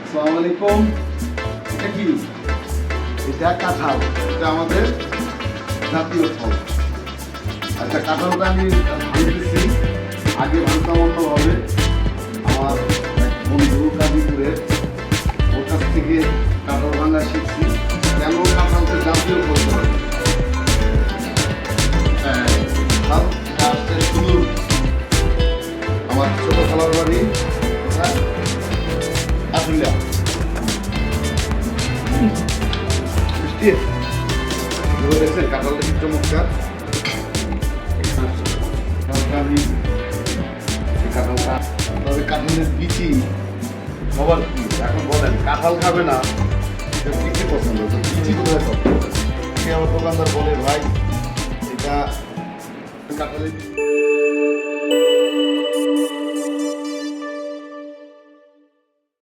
আসসালামু আলাইকুম। এটা কি? এটা কাঁঠাল। এটা আমাদের জাতীয় ফল। আচ্ছা, কাঁঠালটা আমি ভাঙতেছি। আগে ভাঙতাম অন্যভাবে। আমার এক বন্ধু গাজীপুরের, ওর কাছ থেকে কাঁঠাল ভাঙা শিখছি। কেন কাঁঠালকে জাতীয় বলতে হবে? শুধু আমার ছোট খালার বাড়ি আশুলিয়া। মিষ্টি দেখছেন কাঁঠালটা কি চমৎকার। তবে কাঁঠালের বিচি সবার কি এখন বলেন, কাঁঠাল খাবে না বিচি পছন্দ, তো বিচি কোথায় পাবো? আমার দোকানদার বলে ভাই এটা কাঁঠালের